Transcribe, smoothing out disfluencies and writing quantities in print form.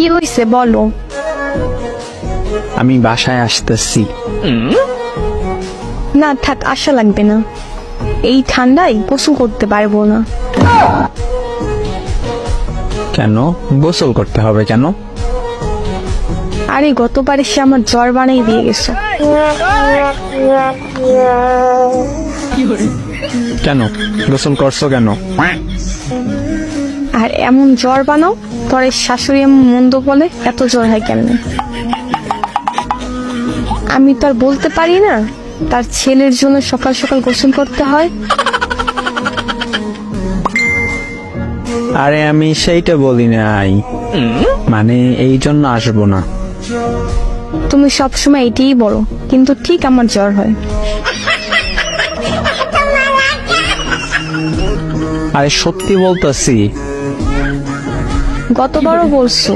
কি হয়েছে বলো। আমি বাসায় আসতেছি। না থাক, আশা লাগবে না, এই ঠান্ডায় গোসল করতে পারবো না। কেন গোসল করতে হবে কেন? আরে গতবার এসে আমার জ্বর বানাই দিয়ে গেছো। কেন গোসল করছো কেন? আর এমন জ্বর বানাও, তোর শাশুড়ি এমন মন্দ বলে এত জ্বর হয় কেমনে? আমি তো আর বলতে পারি না তার ছেলের জন্য সকাল সকাল গোসল করতে হয়। আরে আমি সেইটা বলি নাই, মানে এই জন্য আসবো না। তুমি সবসময় এটাই বলো, কিন্তু ঠিক আমার জ্বর হয়। আরে সত্যি বলতেছি। গতবারও বলছো।